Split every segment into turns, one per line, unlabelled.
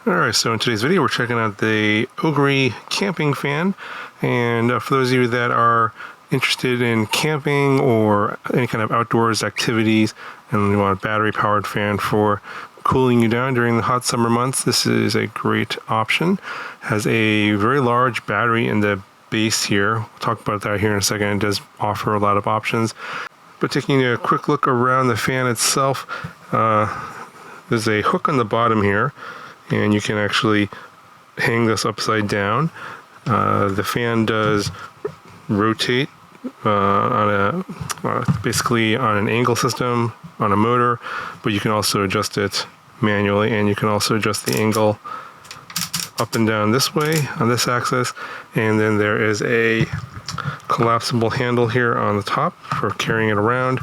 Alright, so in today's video we're checking out the OGERY camping fan, and for those of you that are interested in camping or any kind of outdoors activities and you want a battery powered fan for cooling you down during the hot summer months, this is a great option. Has a very large battery in the base here. We'll talk about that here in a second. It does offer a lot of options. But taking a quick look around the fan itself, there's a hook on the bottom here, and you can actually hang this upside down. The fan does rotate basically on an angle system on a motor, but you can also adjust it manually, and you can also adjust the angle up and down this way on this axis. And then there is a collapsible handle here on the top for carrying it around.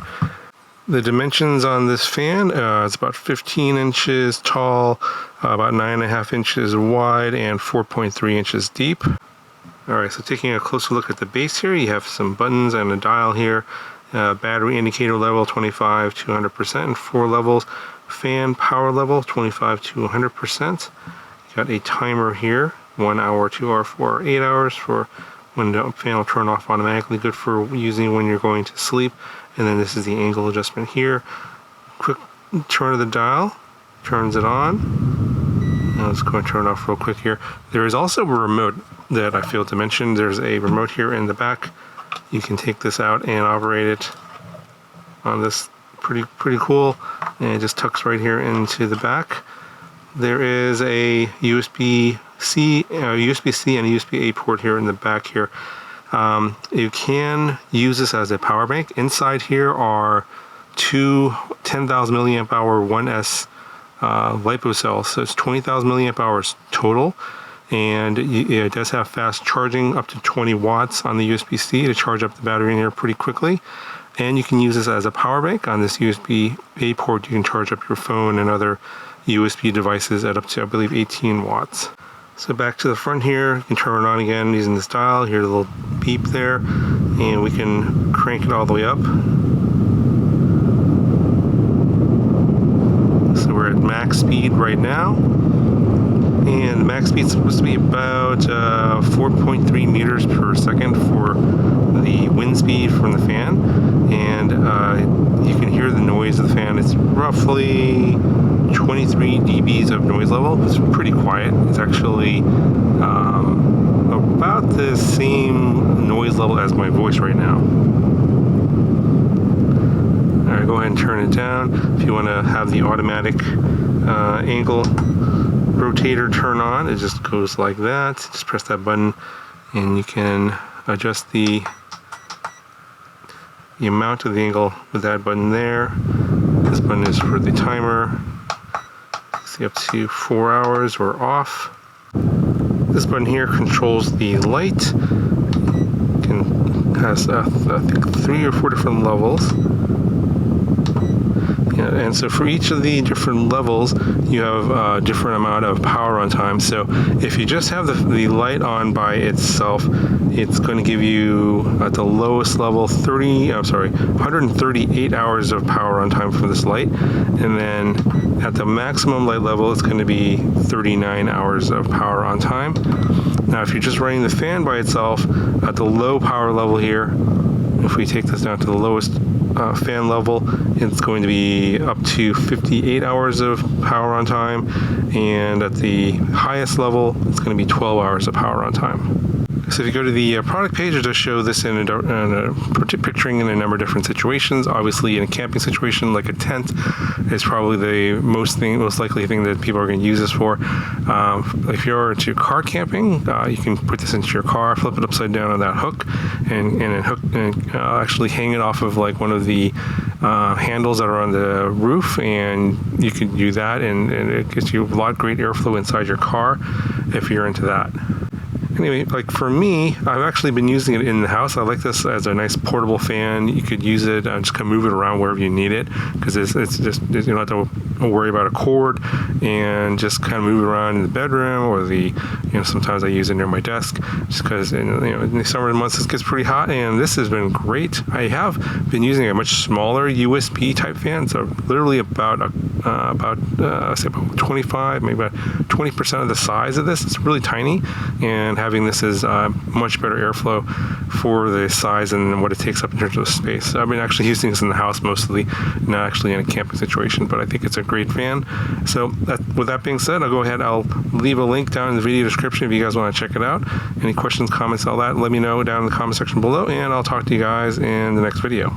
The dimensions on this fan, it's about 15 inches tall, about 9.5 inches wide, and 4.3 inches deep. Alright, so taking a closer look at the base here, you have some buttons and a dial here. Battery indicator level 25 to 100%, and 4 levels. Fan power level 25 to 100%. You got a timer here, 1 hour, 2 hour, 4 or 8 hours for when the fan will turn off automatically, good for using when you're going to sleep. And then this is the angle adjustment here. Quick turn of the dial, turns it on. Now let's go and turn it off real quick here. There is also a remote that I failed to mention. There's a remote here in the back. You can take this out and operate it on this. Pretty cool. And it just tucks right here into the back. There is a USB-C and a USB-A port here in the back here. You can use this as a power bank. Inside here are two 10,000 milliamp hour 1S LiPo cells, so it's 20,000 milliamp hours total, and it does have fast charging up to 20 watts on the USB-C to charge up the battery in here pretty quickly. And you can use this as a power bank. On this USB-A port you can charge up your phone and other USB devices at up to, I believe, 18 watts. So back to the front here, you can turn it on again using this dial. Here's a little beep there, and we can crank it all the way up. So we're at max speed right now, and the max speed is supposed to be about 4.3 meters per second for the wind speed from the fan, and you can hear the noise of the fan. It's roughly 23 dBs of noise level. It's pretty quiet. It's actually about the same noise level as my voice right now. Alright, go ahead and turn it down. If you want to have the automatic angle rotator turn on, it just goes like that. Just press that button and you can adjust the amount of the angle with that button there. This button is for the timer. See, up to 4 hours or off. This button here controls the light. Has I think 3 or 4 different levels. Yeah, and so for each of the different levels, you have a different amount of power on time. So if you just have the light on by itself, it's going to give you at the lowest level 138 hours of power on time for this light, and then at the maximum light level, it's going to be 39 hours of power on time. Now, if you're just running the fan by itself at the low power level here, if we take this down to the lowest fan level, it's going to be up to 58 hours of power on time, and at the highest level it's going to be 12 hours of power on time. So if you go to the product page, it does show this picturing in a number of different situations. Obviously, in a camping situation like a tent is probably the most likely thing that people are going to use this for. If you're into car camping, you can put this into your car, flip it upside down on that hook, and actually hang it off of like one of the handles that are on the roof, and you can do that, and it gives you a lot of great airflow inside your car if you're into that. Anyway, like for me, I've actually been using it in the house. I like this as a nice portable fan. You could use it, just kind of move it around wherever you need it, because it's just, you don't have to worry about a cord and just kind of move it around in the bedroom, or sometimes I use it near my desk, just because in the summer months this gets pretty hot, and this has been great. I have been using a much smaller USB type fan, so literally about 25, maybe about 20% of the size of this. It's really tiny, and having this is much better airflow for the size and what it takes up in terms of space. So I've been actually using this in the house mostly, not actually in a camping situation, but I think it's a great fan. So with that being said, I'll leave a link down in the video description if you guys want to check it out. Any questions, comments, all that, let me know down in the comment section below, and I'll talk to you guys in the next video.